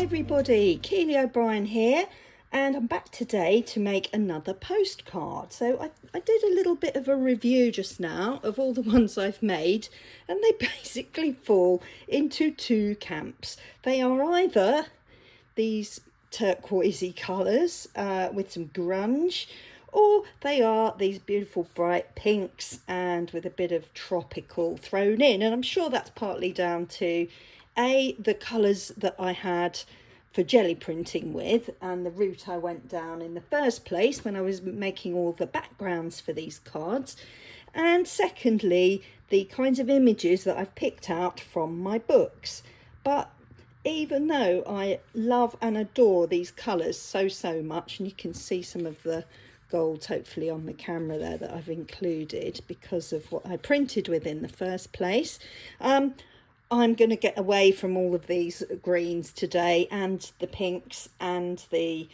everybody, Keely O'Brien here, and I'm back today to make another postcard. So I did a little bit of a review just now of all the ones I've made, and they basically fall into two camps. They are either these turquoisey colours with some grunge, or they are these beautiful bright pinks and with a bit of tropical thrown in. And I'm sure that's partly down to the colours that I had for jelly printing with, and the route I went down in the first place when I was making all the backgrounds for these cards, and secondly the kinds of images that I've picked out from my books. But even though I love and adore these colours so much, and you can see some of the gold hopefully on the camera there that I've included because of what I printed with in the first place, I'm going to get away from all of these greens today, and the pinks and the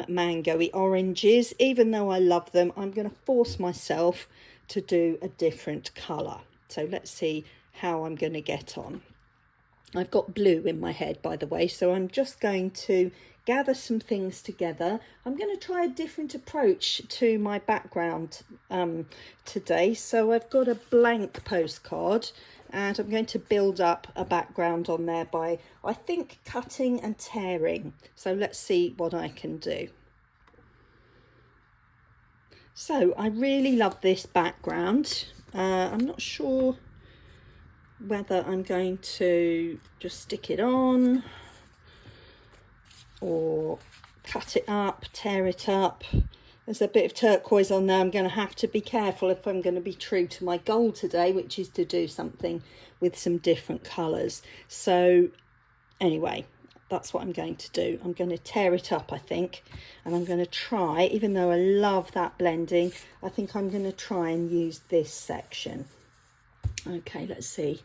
mango-y oranges. Even though I love them, I'm going to force myself to do a different colour. So let's see how I'm going to get on. I've got blue in my head, by the way, so I'm just going to gather some things together. I'm going to try a different approach to my background today. So I've got a blank postcard, and I'm going to build up a background on there by, I think, cutting and tearing. So let's see what I can do. So I really love this background. I'm not sure whether I'm going to just stick it on or cut it up, tear it up. There's a bit of turquoise on there. I'm going to have to be careful if I'm going to be true to my goal today, which is to do something with some different colours. So anyway, that's what I'm going to do. I'm going to tear it up, I think, and I'm going to try, even though I love that blending, I think I'm going to try and use this section. Okay, let's see.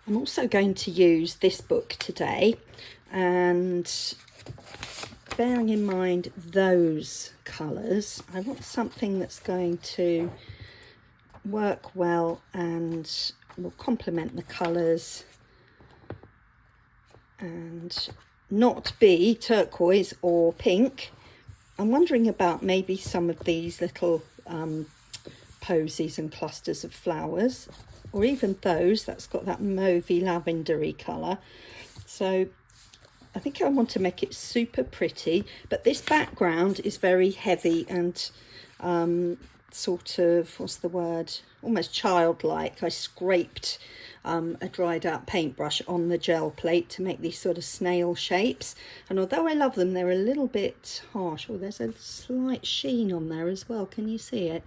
I'm also going to use this book today, and bearing in mind those colours, I want something that's going to work well and will complement the colours and not be turquoise or pink. I'm wondering about maybe some of these little posies and clusters of flowers, or even those that's got that mauvey lavendery colour. So I think I want to make it super pretty, but this background is very heavy and sort of, what's the word, almost childlike. I scraped a dried out paintbrush on the gel plate to make these sort of snail shapes, and although I love them, they're a little bit harsh. Oh, there's a slight sheen on there as well, can you see it?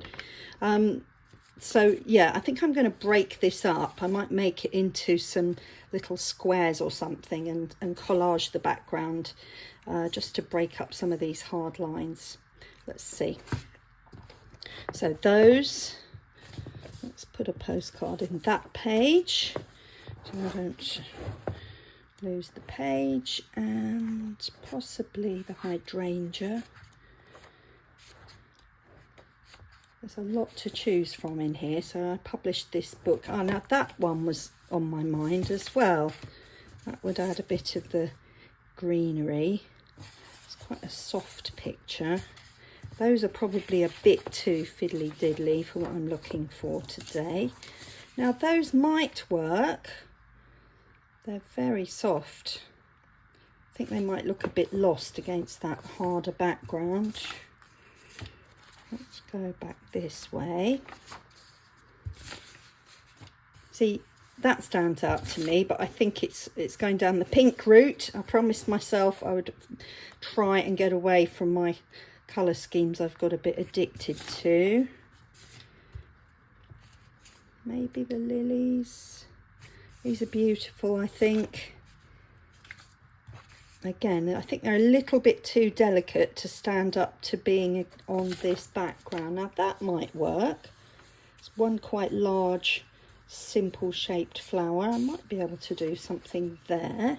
So yeah, I think I'm going to break this up. I might make it into some little squares or something and collage the background just to break up some of these hard lines. Let's see. So those, let's put a postcard in that page so I don't lose the page, and possibly the hydrangea. There's a lot to choose from in here, so I published this book. Oh, now that one was on my mind as well. That would add a bit of the greenery. It's quite a soft picture. Those are probably a bit too fiddly diddly for what I'm looking for today. Now those might work. They're very soft. I think they might look a bit lost against that harder background. Let's go back this way. See, that stands out to me, but I think it's going down the pink route. I promised myself I would try and get away from my colour schemes I've got a bit addicted to. Maybe the lilies. These are beautiful, I think. Again, I think they're a little bit too delicate to stand up to being on this background. Now that might work. It's one quite large, simple shaped flower. I might be able to do something there.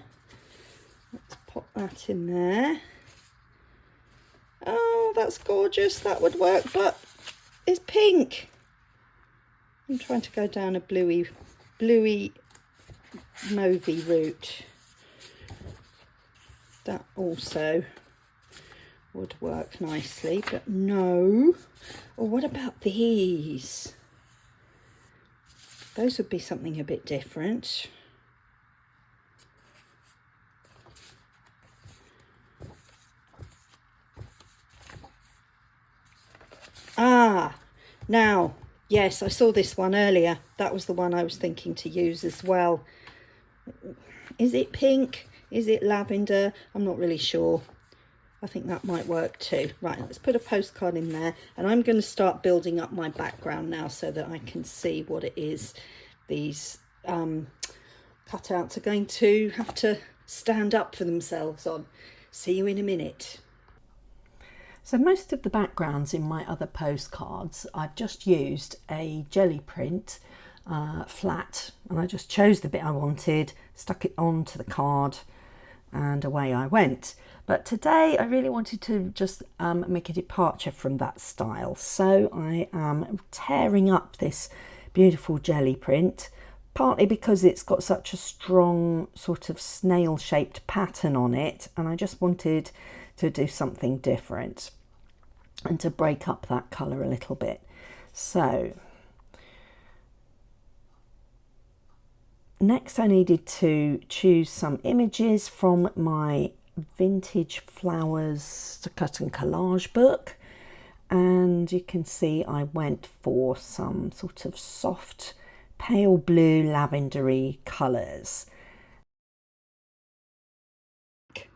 Let's pop that in there. Oh, that's gorgeous. That would work, but it's pink. I'm trying to go down a bluey mauvey route. That also would work nicely, but no. Or what about these? Those would be something a bit different. Ah, now, yes, I saw this one earlier. That was the one I was thinking to use as well. Is it pink? Is it lavender? I'm not really sure. I think that might work too. Right, let's put a postcard in there, and I'm going to start building up my background now so that I can see what it is these cutouts are going to have to stand up for themselves on. See you in a minute. So most of the backgrounds in my other postcards, I've just used a jelly print flat, and I just chose the bit I wanted, stuck it onto the card, and away I went. But today I really wanted to just make a departure from that style. So I am tearing up this beautiful jelly print, partly because it's got such a strong sort of snail-shaped pattern on it, and I just wanted to do something different and to break up that colour a little bit. So next I needed to choose some images from my Vintage Flowers Cut and Collage book, and you can see I went for some sort of soft pale blue lavendery colours.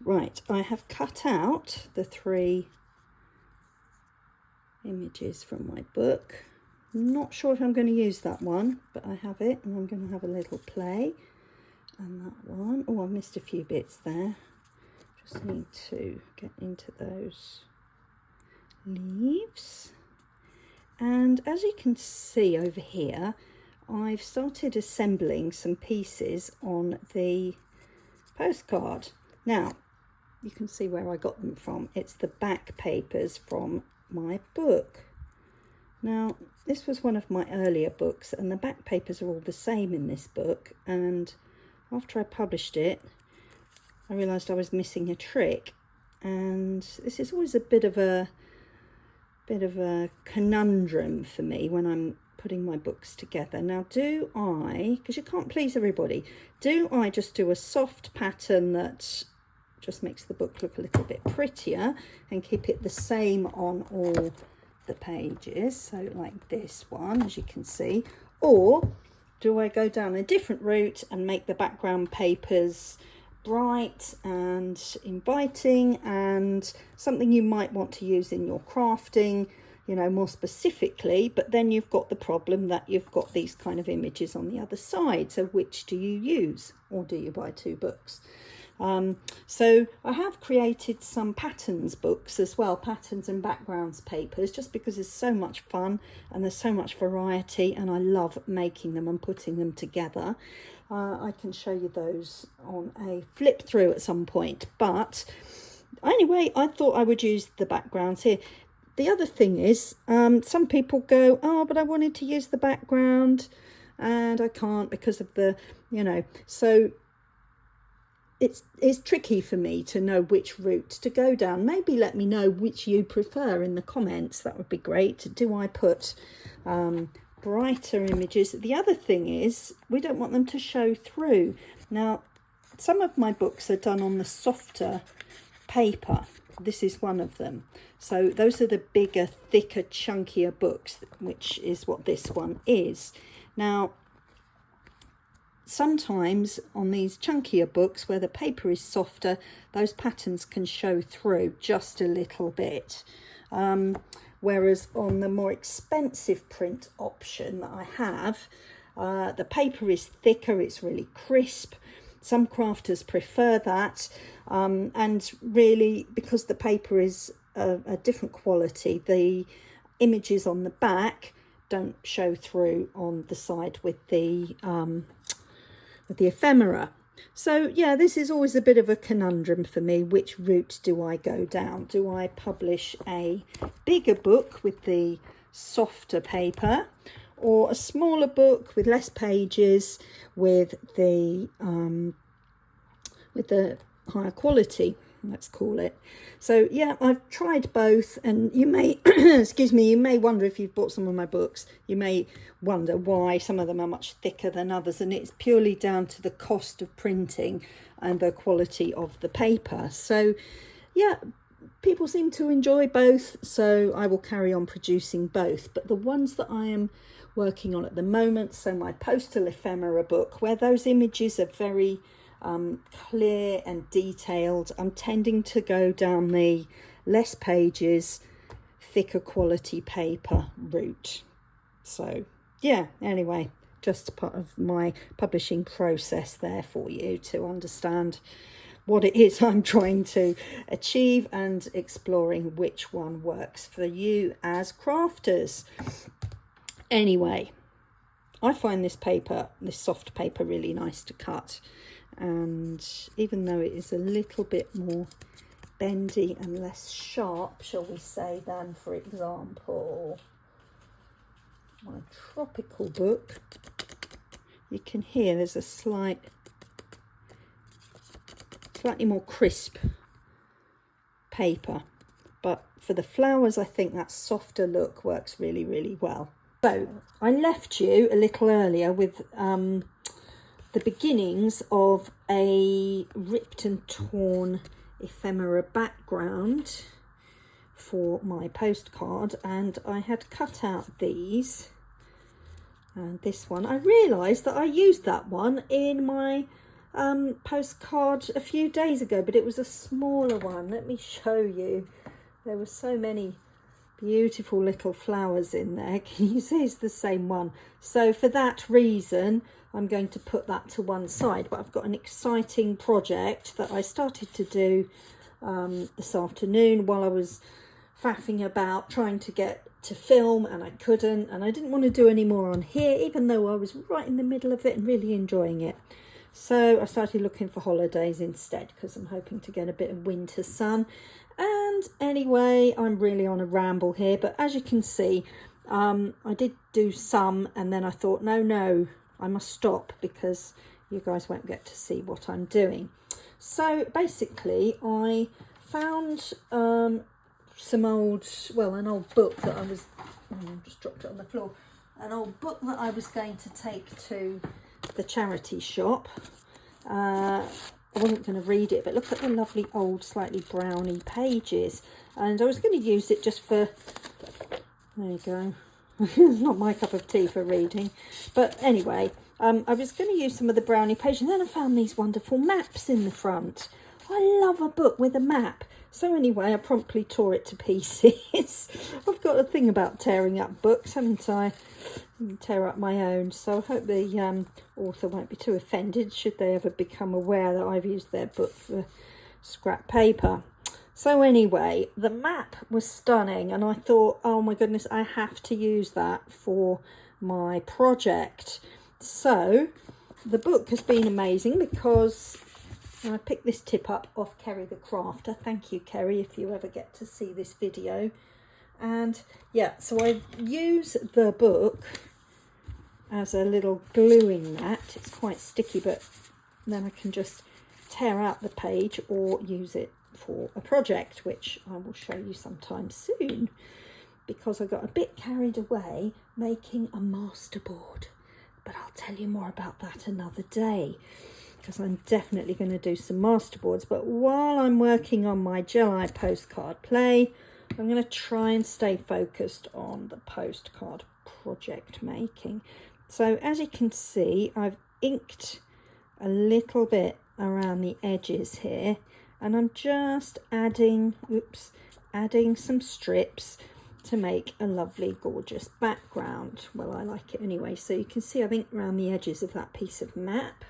Right, I have cut out the 3 images from my book. Not sure if I'm going to use that one, but I have it, and I'm going to have a little play. And that one, oh, I missed a few bits there. Just need to get into those leaves. And as you can see over here, I've started assembling some pieces on the postcard. Now, you can see where I got them from. It's the back papers from my book. Now, this was one of my earlier books, and the back papers are all the same in this book, and after I published it, I realised I was missing a trick, and this is always a bit of a conundrum for me when I'm putting my books together. Now, do I, because you can't please everybody, do I just do a soft pattern that just makes the book look a little bit prettier and keep it the same on all the pages, so like this one, as you can see, or do I go down a different route and make the background papers bright and inviting and something you might want to use in your crafting, you know, more specifically, but then you've got the problem that you've got these kind of images on the other side. So which do you use, or do you buy 2 books? So I have created some patterns books as well, patterns and backgrounds papers, just because it's so much fun and there's so much variety, and I love making them and putting them together. I can show you those on a flip through at some point, but anyway, I thought I would use the backgrounds here. The other thing is, some people go, oh, but I wanted to use the background and I can't because of the, you know, so it's tricky for me to know which route to go down. Maybe let me know which you prefer in the comments. That would be great. Do I put brighter images? The other thing is, we don't want them to show through. Now, some of my books are done on the softer paper. This is one of them. So those are the bigger, thicker, chunkier books, which is what this one is. Now, sometimes on these chunkier books where the paper is softer, those patterns can show through just a little bit. Whereas on the more expensive print option that I have, the paper is thicker, it's really crisp. Some crafters prefer that, and really, because the paper is a different quality, the images on the back don't show through on the side with the ephemera. So yeah, this is always a bit of a conundrum for me. Which route do I go down? Do I publish a bigger book with the softer paper, or a smaller book with less pages with the higher quality? let's call it. So yeah, I've tried both, and you may excuse me, you may wonder, if you've bought some of my books, you may wonder why some of them are much thicker than others, and it's purely down to the cost of printing and the quality of the paper. So yeah, people seem to enjoy both, so I will carry on producing both. But the ones that I am working on at the moment, so my postal ephemera book, where those images are very clear and detailed, I'm tending to go down the less pages, thicker quality paper route. So yeah, anyway, just part of my publishing process there for you to understand what it is I'm trying to achieve, and exploring which one works for you as crafters. Anyway, I find this paper, this soft paper, really nice to cut. And even though it is a little bit more bendy and less sharp, shall we say, than, for example, my tropical book, you can hear there's a slightly more crisp paper. But for the flowers, I think that softer look works really, really well. So I left you a little earlier with the beginnings of a ripped and torn ephemera background for my postcard, and I had cut out these, and this one, I realised that I used that one in my postcard a few days ago, but it was a smaller one. Let me show you. There were so many beautiful little flowers in there. Can you see it's the same one? So for that reason, I'm going to put that to one side. But I've got an exciting project that I started to do this afternoon while I was faffing about trying to get to film, and I couldn't, and I didn't want to do any more on here, even though I was right in the middle of it and really enjoying it. So I started looking for holidays instead, because I'm hoping to get a bit of winter sun. And anyway, I'm really on a ramble here, but as you can see, I did do some, and then I thought, no, I must stop, because you guys won't get to see what I'm doing. So basically, I found an old book that I was, just dropped it on the floor, an old book that I was going to take to the charity shop. I wasn't going to read it, but look at the lovely old slightly browny pages, and I was going to use it just for, there you go, it's not my cup of tea for reading, but anyway, I was going to use some of the brownie pages, and then I found these wonderful maps in the front. I love a book with a map. So anyway, I promptly tore it to pieces. I've got a thing about tearing up books, haven't I? Tear up my own. So I hope the author won't be too offended should they ever become aware that I've used their book for scrap paper. So anyway, the map was stunning, and I thought, oh my goodness, I have to use that for my project. So the book has been amazing, because I picked this tip up off Kerry the Crafter. Thank you, Kerry, if you ever get to see this video. And yeah, so I use the book as a little gluing mat. It's quite sticky, but then I can just tear out the page or use it for a project, which I will show you sometime soon, because I got a bit carried away making a masterboard. But I'll tell you more about that another day, because I'm definitely going to do some masterboards. But while I'm working on my gelypostcardplay, I'm going to try and stay focused on the postcard project making. So as you can see, I've inked a little bit around the edges here, and I'm just adding some strips to make a lovely, gorgeous background. Well, I like it anyway. So you can see I've inked around the edges of that piece of map,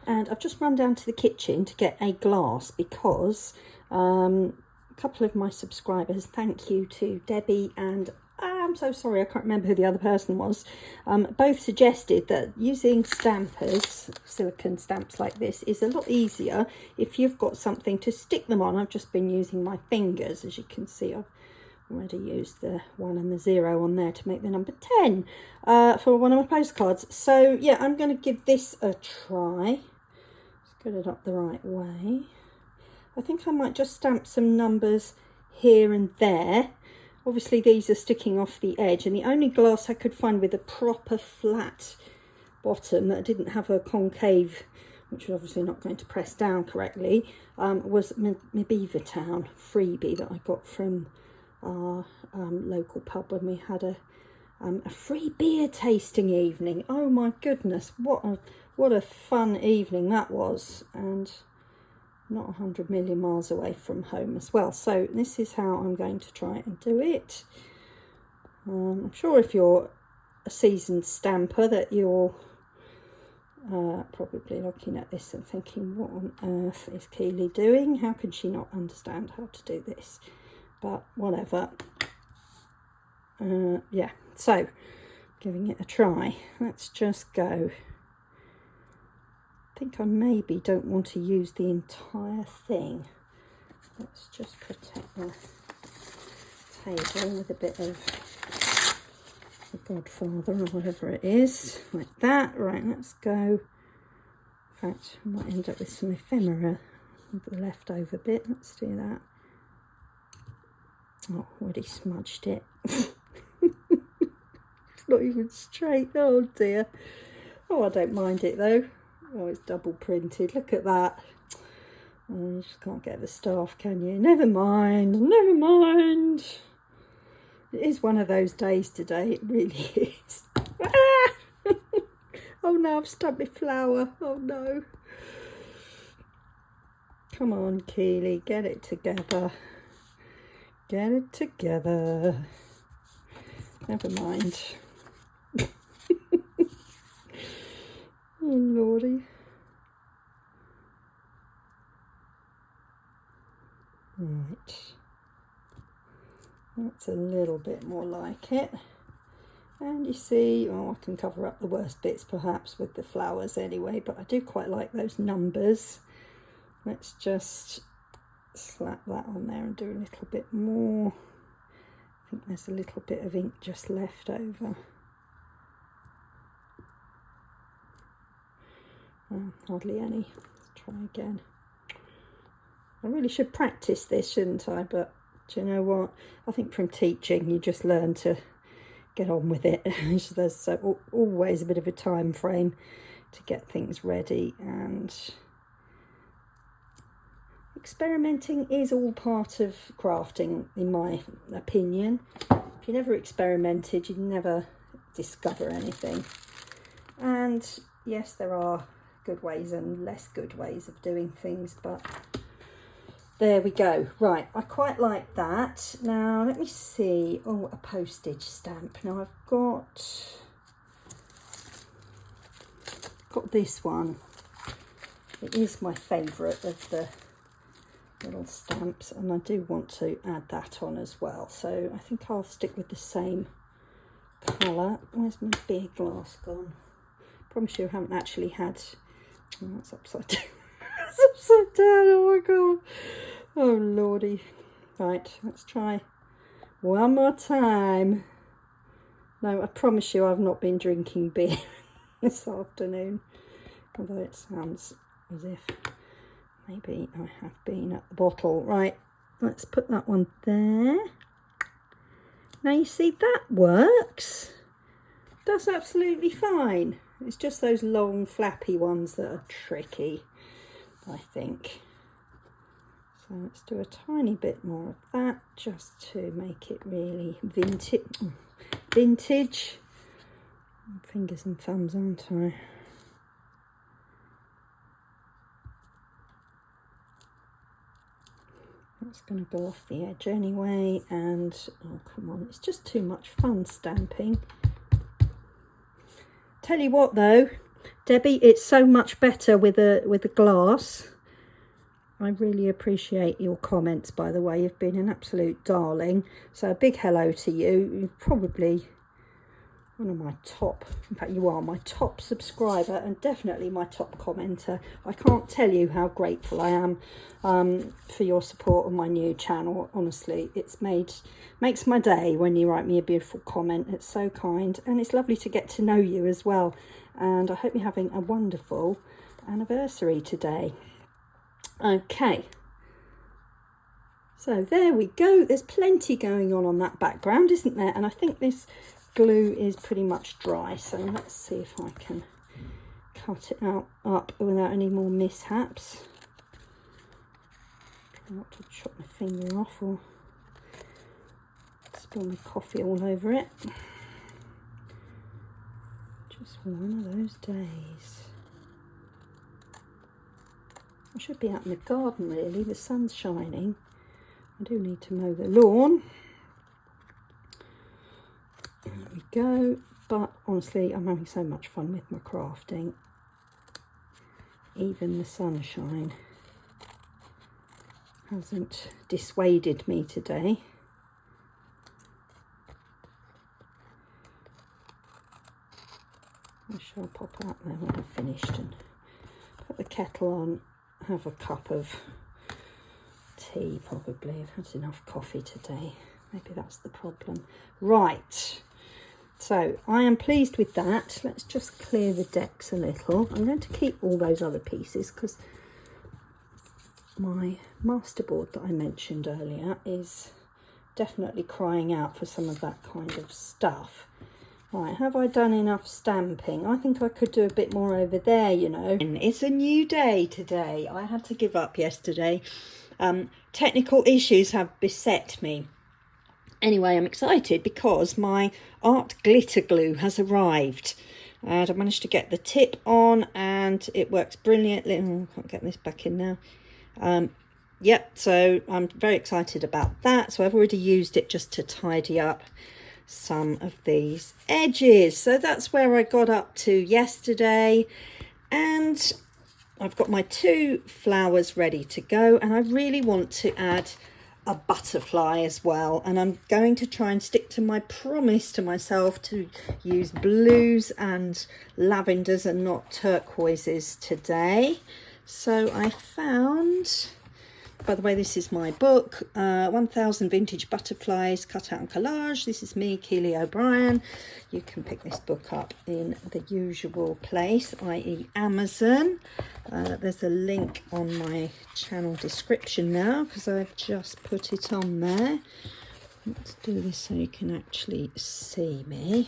and I've just run down to the kitchen to get a glass, because a couple of my subscribers, thank you to Debbie and I'm so sorry, I can't remember who the other person was, both suggested that using stampers, silicone stamps like this, is a lot easier if you've got something to stick them on. I've just been using my fingers. As you can see, I've already used the 1 and the 0 on there to make the number 10 for one of my postcards. So yeah, I'm going to give this a try. Let's get it up the right way. I think I might just stamp some numbers here and there. Obviously these are sticking off the edge, and the only glass I could find with a proper flat bottom that didn't have a concave, which was obviously not going to press down correctly, was my Beavertown freebie that I got from our local pub when we had a free beer tasting evening. Oh my goodness, what a fun evening that was, and not 100 million miles away from home as well. So this is how I'm going to try and do it. I'm sure if you're a seasoned stamper that you're probably looking at this and thinking, what on earth is Keely doing? How can she not understand how to do this? But whatever. Yeah, so giving it a try. Let's just go. I think I maybe don't want to use the entire thing. Let's just protect the table with a bit of the Godfather or whatever it is, like that. Right, let's go. In fact, I might end up with some ephemera with the leftover bit. Let's do that. Oh, already smudged it. It's not even straight. Oh dear. Oh, I don't mind it though. Oh, it's double printed. Look at that. Oh, you just can't get the staff, can you? Never mind. Never mind. It is one of those days today. It really is. Ah! Oh no, I've stubbed my flower. Oh no. Come on, Keely. Get it together. Get it together. Never mind. Oh lordy. Right. That's a little bit more like it. And you see, oh, I can cover up the worst bits perhaps with the flowers anyway, but I do quite like those numbers. Let's just slap that on there and do a little bit more. I think there's a little bit of ink just left over. Oh, hardly any. Let's try again. I really should practice this, shouldn't I? But do you know what? I think from teaching you just learn to get on with it. There's always a bit of a time frame to get things ready, and experimenting is all part of crafting, in my opinion. If you never experimented, you'd never discover anything. And yes, there are good ways and less good ways of doing things, but there we go. Right, I quite like that. Now let me see. Oh, a postage stamp. Now I've got this one. It is my favourite of the little stamps, and I do want to add that on as well, so I think I'll stick with the same colour. Where's my beer glass gone? Promise you I haven't actually had. Oh, that's upside down. That's upside down. Oh my god. Oh lordy. Right, let's try one more time. No, I promise you I've not been drinking beer this afternoon, although it sounds as if maybe I have been at the bottle. Right, let's put that one there. Now you see that works. That's absolutely fine. It's just those long flappy ones that are tricky, I think. So let's do a tiny bit more of that just to make it really vintage. Fingers and thumbs, aren't I? That's going to go off the edge anyway, and oh come on, it's just too much fun stamping. Tell you what though, Debbie, it's so much better with a glass. I really appreciate your comments, by the way. You've been an absolute darling. So a big hello to you. You're probably one of my top, in fact you are my top subscriber and definitely my top commenter. I can't tell you how grateful I am for your support on my new channel. Honestly, makes my day when you write me a beautiful comment. It's so kind, and it's lovely to get to know you as well. And I hope you're having a wonderful anniversary today. Okay, So there we go. There's plenty going on that background, isn't there? And I think this glue is pretty much dry. So let's see if I can cut it up without any more mishaps. Try not to chop my finger off or spill my coffee all over it. Just one of those days. I should be out in the garden really, the sun's shining. I do need to mow the lawn. There we go. But honestly, I'm having so much fun with my crafting. Even the sunshine hasn't dissuaded me today. I shall pop out there when I've finished and put the kettle on, have a cup of tea probably. I've had enough coffee today. Maybe that's the problem. Right, so I am pleased with that. Let's just clear the decks a little. I'm going to keep all those other pieces because my masterboard that I mentioned earlier is definitely crying out for some of that kind of stuff. Right, have I done enough stamping? I think I could do a bit more over there, you know. It's a new day today. I had to give up yesterday. Technical issues have beset me. Anyway, I'm excited because my art glitter glue has arrived. And I managed to get the tip on and it works brilliantly. Oh, I can't get this back in now. Yep, so I'm very excited about that. So I've already used it just to tidy up some of these edges. So that's where I got up to yesterday, and I've got my 2 flowers ready to go, and I really want to add a butterfly as well, and I'm going to try and stick to my promise to myself to use blues and lavenders and not turquoises today. So I found, by the way, this is my book, 1000 Vintage Butterflies, Cut and Collage. This is me, Keely O'Brien. You can pick this book up in the usual place, i.e. Amazon. There's a link on my channel description now because I've just put it on there. Let's do this so you can actually see me.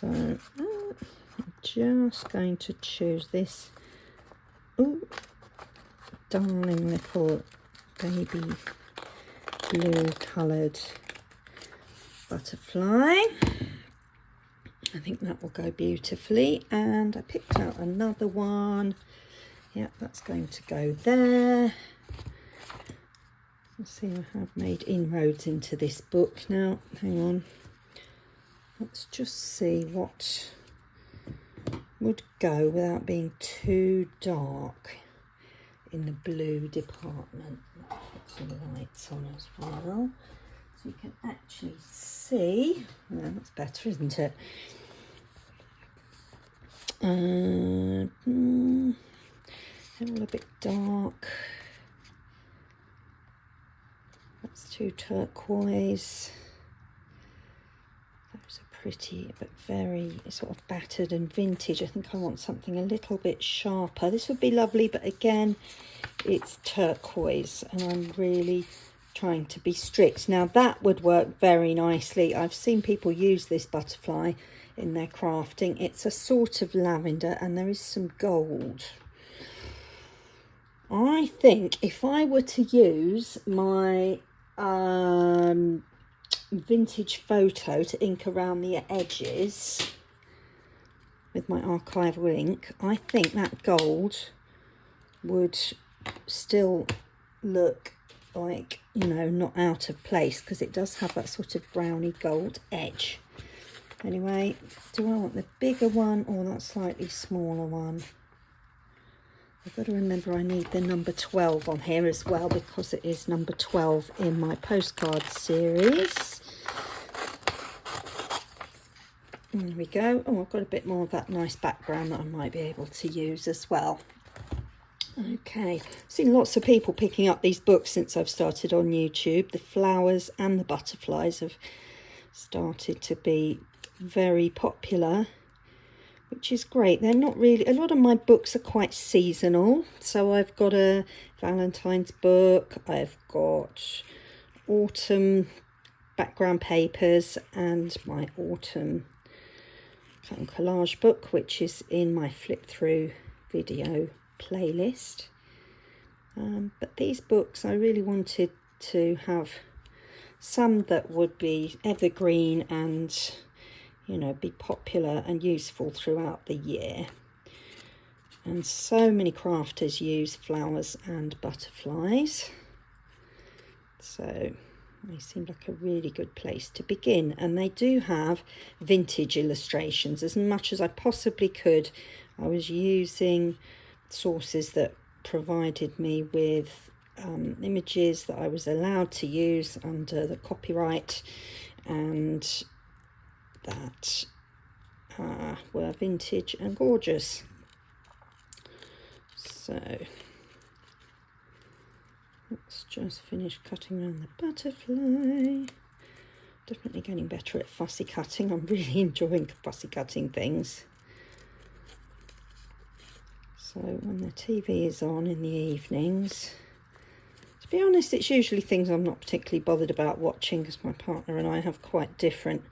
So I'm just going to choose this. Ooh. Darling little baby blue coloured butterfly. I think that will go beautifully. And I picked out another one. Yeah, that's going to go there. Let's see, I have made inroads into this book now. Hang on. Let's just see what would go without being too dark in the blue department. Put some lights on as well so you can actually see. Yeah, that's better, isn't it? They're all a bit dark. That's too turquoise. Those are pretty but very sort of battered and vintage. I think I want something a little bit sharper. This would be lovely, but again, it's turquoise and I'm really trying to be strict. Now that would work very nicely. I've seen people use this butterfly in their crafting. It's a sort of lavender and there is some gold. I think if I were to use my vintage photo to ink around the edges with my archival ink, I think that gold would still look like, you know, not out of place because it does have that sort of browny gold edge. Anyway, do I want the bigger one or that slightly smaller one? I've got to remember I need the number 12 on here as well because it is number 12 in my postcard series. There we go. Oh, I've got a bit more of that nice background that I might be able to use as well. Okay, I've seen lots of people picking up these books since I've started on YouTube. The flowers and the butterflies have started to be very popular which is great. They're not really, a lot of my books are quite seasonal. So I've got a Valentine's book, I've got autumn background papers, and my autumn cut and collage book, which is in my flip through video playlist. But these books, I really wanted to have some that would be evergreen and, you know, be popular and useful throughout the year. And so many crafters use flowers and butterflies, so they seemed like a really good place to begin. And they do have vintage illustrations. As much as I possibly could, I was using sources that provided me with images that I was allowed to use under the copyright and that were vintage and gorgeous. So let's just finish cutting around the butterfly. Definitely getting better at fussy cutting. I'm really enjoying fussy cutting things. So when the TV is on in the evenings, to be honest, it's usually things I'm not particularly bothered about watching because my partner and I have quite different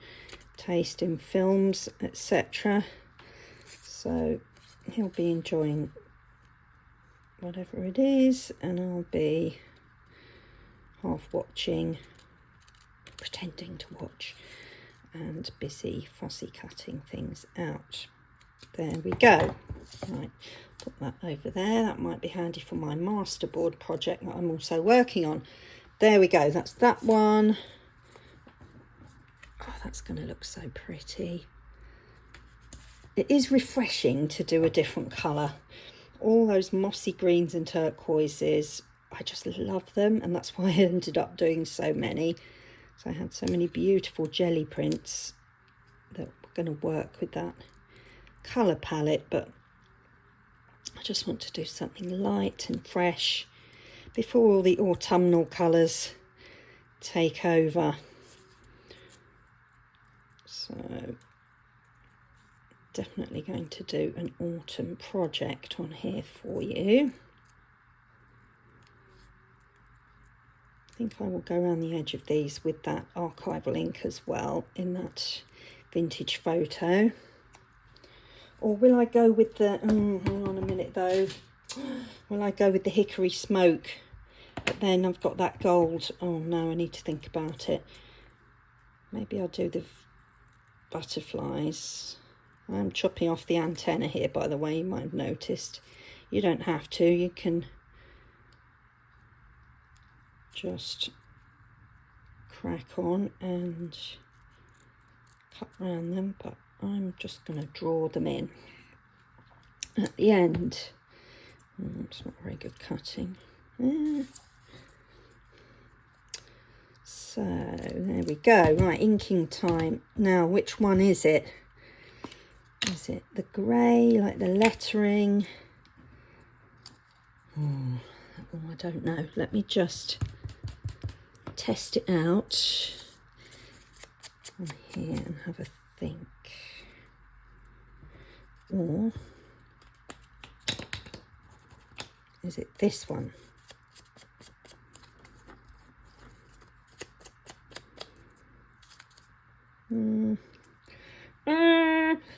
taste in films, etc. So he'll be enjoying whatever it is, and I'll be half watching, pretending to watch, and busy fussy cutting things out. There we go. Right, put that over there. That might be handy for my masterboard project that I'm also working on. There we go. That's that one. Oh, that's going to look so pretty. It is refreshing to do a different colour. All those mossy greens and turquoises, I just love them, and that's why I ended up doing so many. So I had so many beautiful jelly prints that were going to work with that colour palette, but I just want to do something light and fresh before all the autumnal colours take over. So definitely going to do an autumn project on here for you. I think I will go around the edge of these with that archival ink as well in that vintage photo. Or will I go with the, hang on a minute though, will I go with the hickory smoke? But then I've got that gold. Oh no, I need to think about it. Maybe I'll do the butterflies. I'm chopping off the antenna here, by the way, you might have noticed. You don't have to, you can just crack on and cut around them, but I'm just going to draw them in at the end. It's not very good cutting. So there we go. Right, inking time. Now, which one is it? Is it the grey, like the lettering? Oh, I don't know. Let me just test it out on here and have a think. Or is it this one?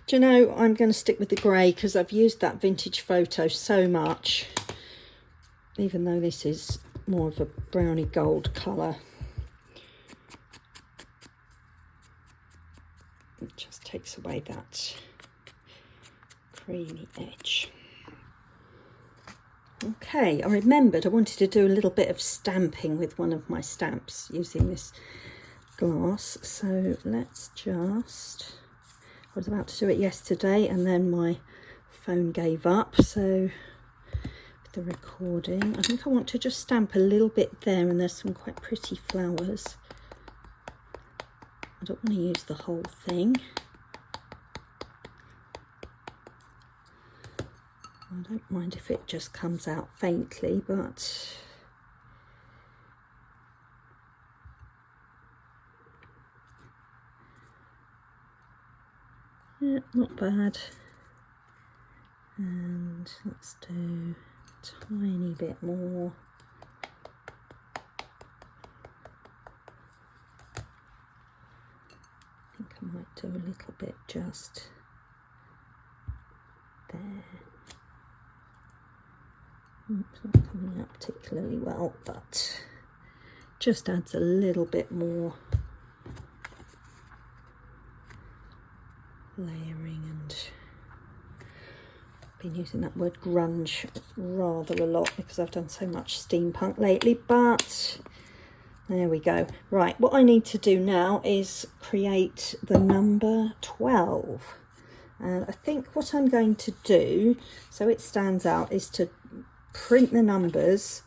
Do you know, I'm going to stick with the grey because I've used that vintage photo so much, even though this is more of a browny gold colour. It just takes away that creamy edge. Okay, I remembered I wanted to do a little bit of stamping with one of my stamps using this glass, so let's just, I was about to do it yesterday and then my phone gave up, so with the recording I think I want to just stamp a little bit there, and there's some quite pretty flowers. I don't want to use the whole thing. I don't mind if it just comes out faintly, but yeah, not bad. And let's do a tiny bit more. I think I might do a little bit just there. It's not coming out particularly well, but just adds a little bit more layering. And I've been using that word grunge rather a lot because I've done so much steampunk lately, but there we go. Right, what I need to do now is create the number 12. And I think what I'm going to do, so it stands out, is to print the numbers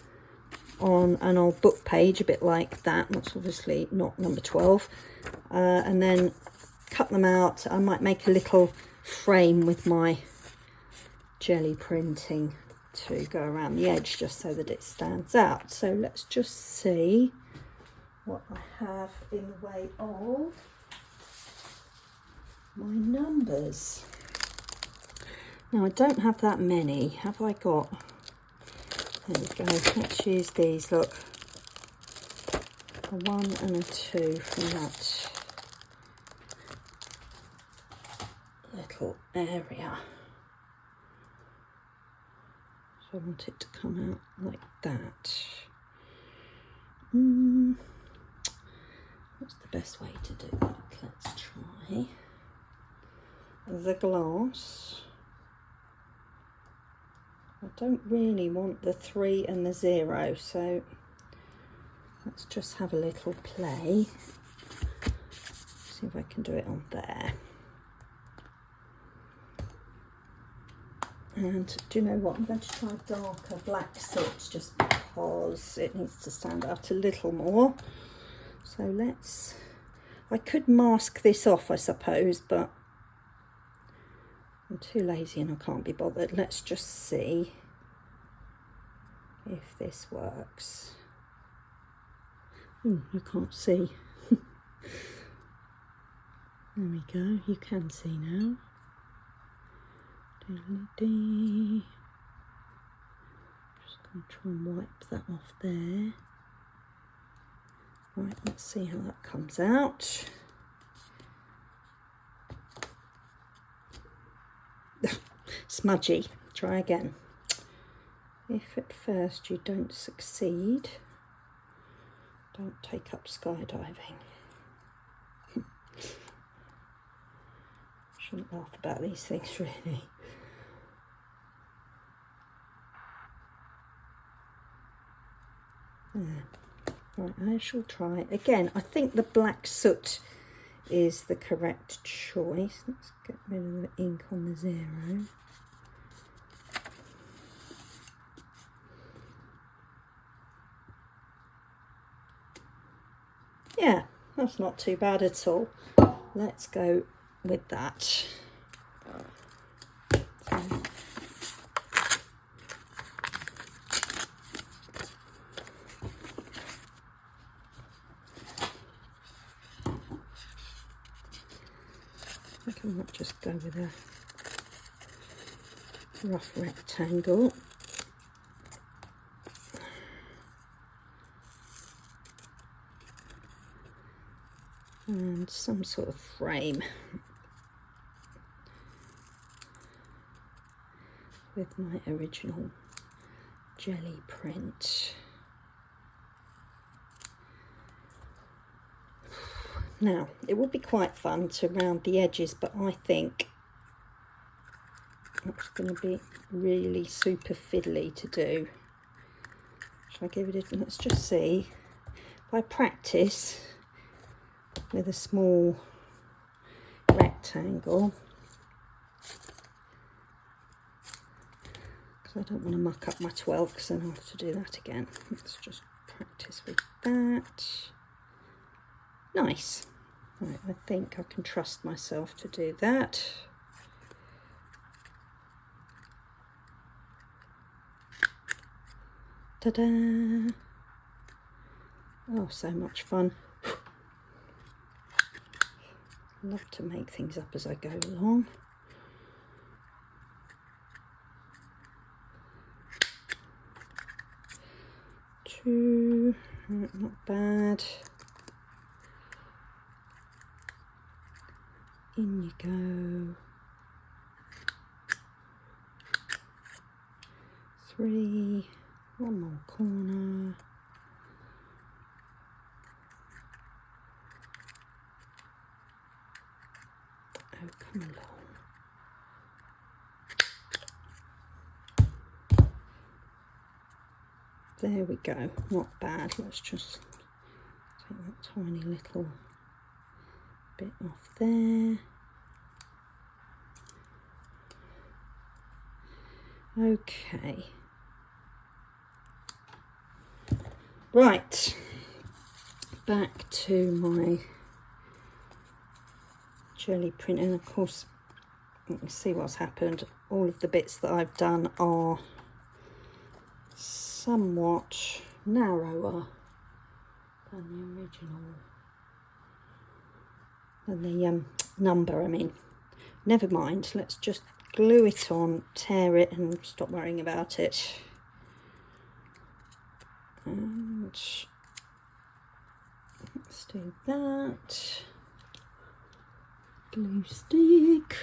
on an old book page, a bit like that. That's obviously not number 12. And then cut them out. I might make a little frame with my jelly printing to go around the edge just so that it stands out. So let's just see what I have in the way of my numbers. Now I don't have that many. Have I got? There we go. Let's use these. Look, a 1 and a 2 from that little area. So I want it to come out like that. What's the best way to do that? Let's try the glass. I don't really want the 3 and the 0, so let's just have a little play. See if I can do it on there. And do you know what? I'm going to try darker black soot just because it needs to stand out a little more. So let's, I could mask this off, I suppose, but I'm too lazy and I can't be bothered. Let's just see if this works. Oh, you can't see. There we go, you can see now. Just going to try and wipe that off there. Right, let's see how that comes out. Smudgy. Try again. If at first you don't succeed, don't take up skydiving. Shouldn't laugh about these things, really. There. Right, I shall try it again. I think the black soot is the correct choice. Let's get rid of the ink on the 0. Yeah, that's not too bad at all. Let's go with that. I think I might just go with a rough rectangle. And some sort of frame with my original jelly print. Now, it would be quite fun to round the edges, but I think it's going to be really super fiddly to do. Shall I give it a... Let's just see. If I practice with a small rectangle, because I don't want to muck up my 12, because then I'll have to do that again. Let's just practice with that. Nice. Right, I think I can trust myself to do that. Ta-da! Oh, so much fun. Love to make things up as I go along. 2, right, not bad. In you go. 3, one more corner. Oh, come along. There we go, not bad. Let's just take that tiny little bit off there. Okay. Right, back to my jelly print, and of course, you can see what's happened. All of the bits that I've done are somewhat narrower than the original, than the number, I mean. Never mind, let's just glue it on, tear it, and stop worrying about it. And let's do that. Glue stick.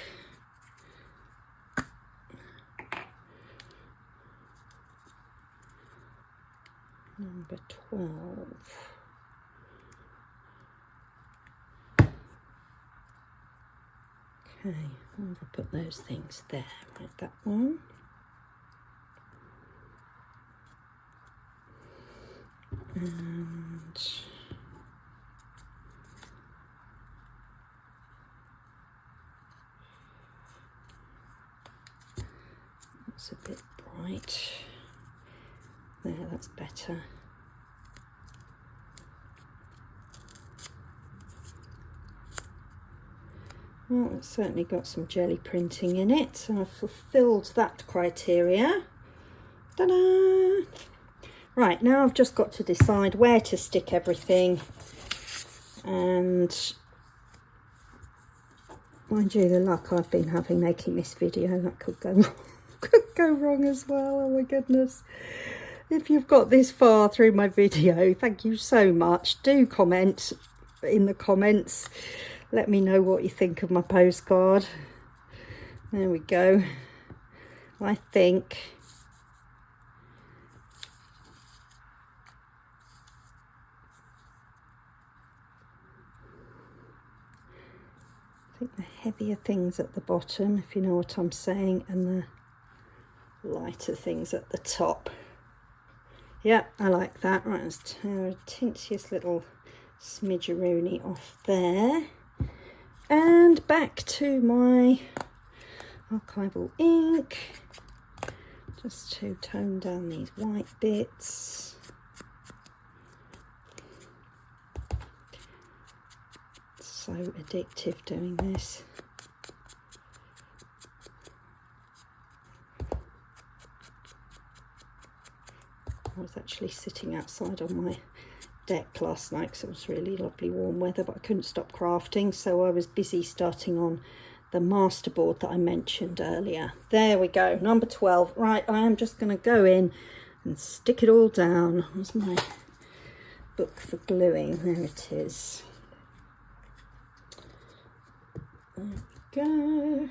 Number 12. Okay, I'm going to put those things there. Right, that one. And that's a bit bright. There, that's better. Well, it's certainly got some jelly printing in it, so I've fulfilled that criteria. Ta-da! Right, now I've just got to decide where to stick everything, and mind you, the luck I've been having making this video, that could go wrong. Could go wrong as well. Oh my goodness. If you've got this far through my video, thank you so much. Do comment in the comments. Let me know what you think of my postcard. There we go. I think the heavier things at the bottom, if you know what I'm saying, and the lighter things at the top. Yeah, I like that. Right, let's tear a teentiest little smidgeroony off there. And back to my archival ink, just to tone down these white bits. It's so addictive doing this. I was actually sitting outside on my deck last night because it was really lovely warm weather, but I couldn't stop crafting, so I was busy starting on the masterboard that I mentioned earlier. There we go, number 12. Right, I am just going to go in and stick it all down. There's my book for gluing. There it is. There we go.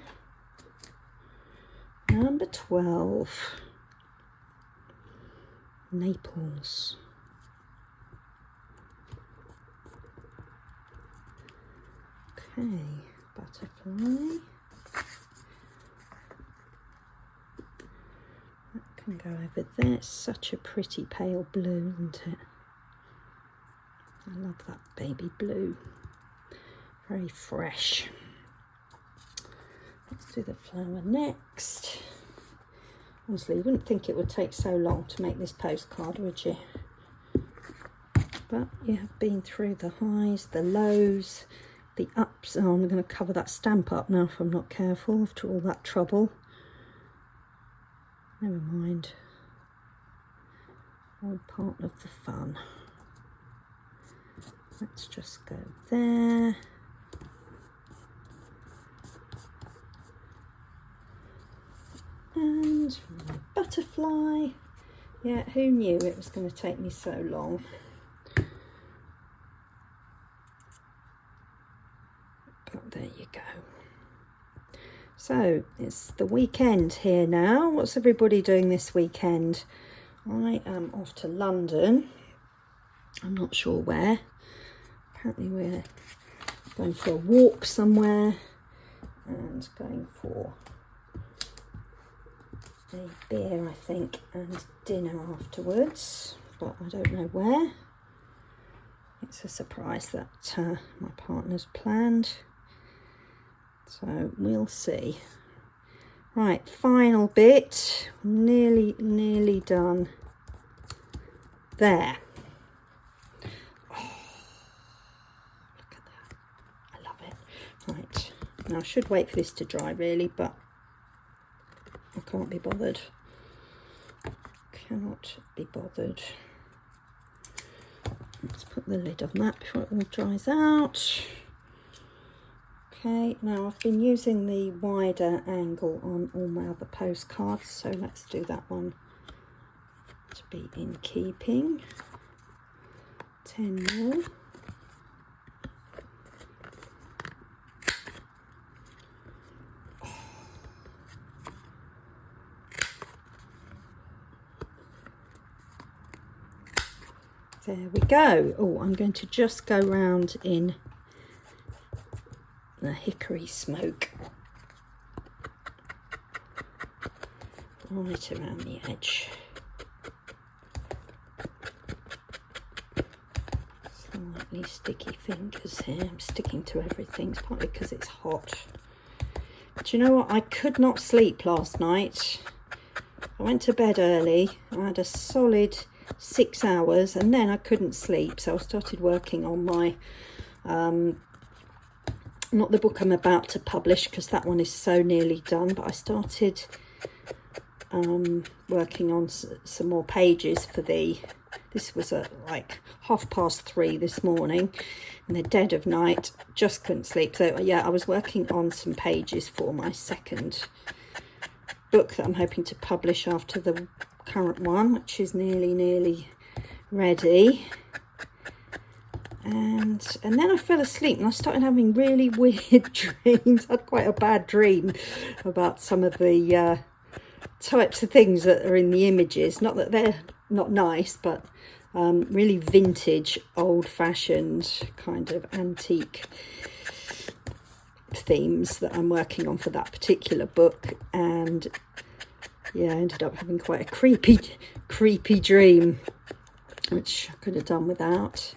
Number 12. Naples. Okay, butterfly. That can go over there. It's such a pretty pale blue, isn't it? I love that baby blue. Very fresh. Let's do the flower next. Honestly, you wouldn't think it would take so long to make this postcard, would you? But you have been through the highs, the lows, the ups. Oh, I'm going to cover that stamp up now if I'm not careful after all that trouble. Never mind. All part of the fun. Let's just go there. And my butterfly Yeah, who knew it was going to take me so long? But there you go. So it's the weekend here now. What's everybody doing this weekend? I am off to London. I'm not sure where. Apparently we're going for a walk somewhere and going for a beer, I think, and dinner afterwards, but I don't know where. It's a surprise that my partner's planned, so we'll see. Right, final bit, nearly done. There. Oh, look at that. I love it. Right, now I should wait for this to dry really, but I can't be bothered. Cannot be bothered. Let's put the lid on that before it all dries out. Okay, now I've been using the wider angle on all my other postcards, so let's do that one to be in keeping. 10mm. There we go. Oh, I'm going to just go round in the hickory smoke right around the edge. Slightly sticky fingers here. I'm sticking to everything. It's partly because it's hot. Do you know what? I could not sleep last night. I went to bed early. I had a solid 6 hours and then I couldn't sleep, so I started working on my not the book I'm about to publish because that one is so nearly done, but I started working on some more pages for this was at like 3:30 this morning in the dead of night. Just couldn't sleep, so yeah, I was working on some pages for my second book that I'm hoping to publish after the current one, which is nearly ready. And then I fell asleep and I started having really weird dreams. I had quite a bad dream about some of the types of things that are in the images. Not that they're not nice, but really vintage, old-fashioned kind of antique themes that I'm working on for that particular book. And yeah, I ended up having quite a creepy dream, which I could have done without.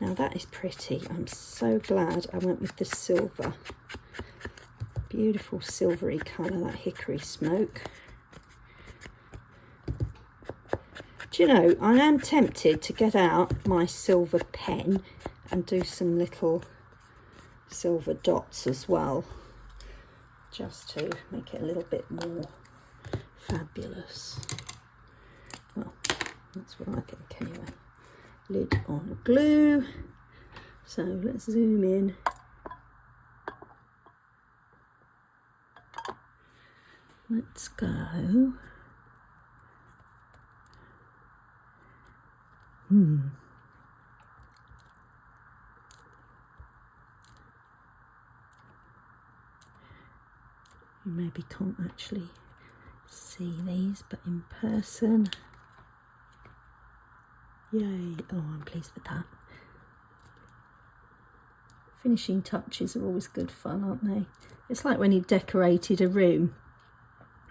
Now that is pretty. I'm so glad I went with the silver. Beautiful silvery colour, that hickory smoke. Do you know, I am tempted to get out my silver pen and do some little silver dots as well, just to make it a little bit more fabulous. Well, that's what I think anyway. Lid on glue. So let's zoom in. Let's go. You maybe can't actually see these, but in person, yay. Oh, I'm pleased with that. Finishing touches are always good fun, aren't they? It's like when you decorated a room.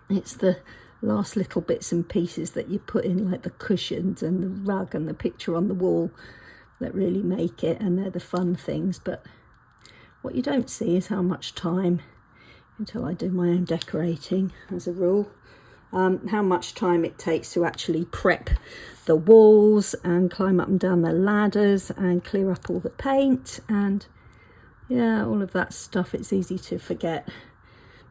It's the last little bits and pieces that you put in, like the cushions and the rug and the picture on the wall, that really make it, and they're the fun things. But what you don't see is how much time, until I do my own decorating as a rule, how much time it takes to actually prep the walls and climb up and down the ladders and clear up all the paint and yeah, all of that stuff. It's easy to forget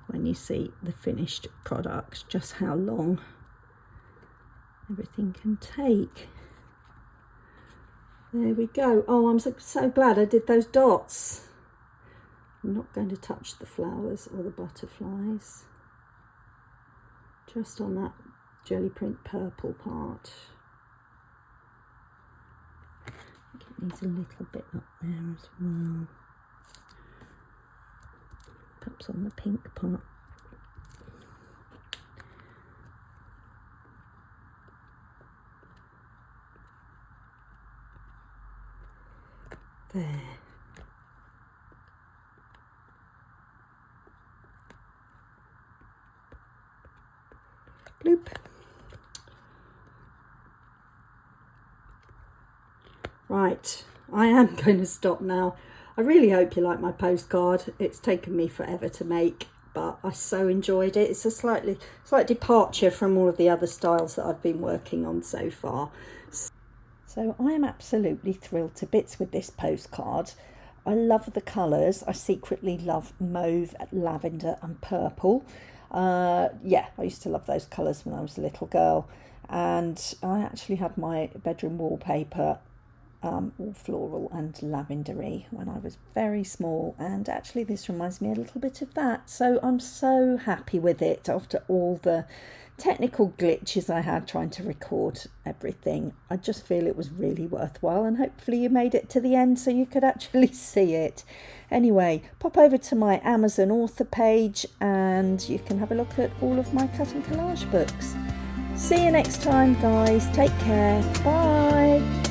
when you see the finished product just how long everything can take. There we go. Oh, I'm so glad I did those dots. I'm not going to touch the flowers or the butterflies. Just on that jelly print purple part. I think it needs a little bit up there as well. Perhaps on the pink part. There. Bloop. Right, I am going to stop now. I really hope you like my postcard. It's taken me forever to make, but I so enjoyed it. It's a slight departure from all of the other styles that I've been working on so far. So I am absolutely thrilled to bits with this postcard. I love the colours. I secretly love mauve, lavender and purple. Yeah, I used to love those colours when I was a little girl. And I actually had my bedroom wallpaper all floral and lavendery when I was very small, and actually this reminds me a little bit of that. So I'm so happy with it after all the technical glitches I had trying to record everything. I just feel it was really worthwhile, and hopefully you made it to the end so you could actually see it. Anyway, pop over to my Amazon author page and you can have a look at all of my cut and collage books. See you next time, guys. Take care. Bye.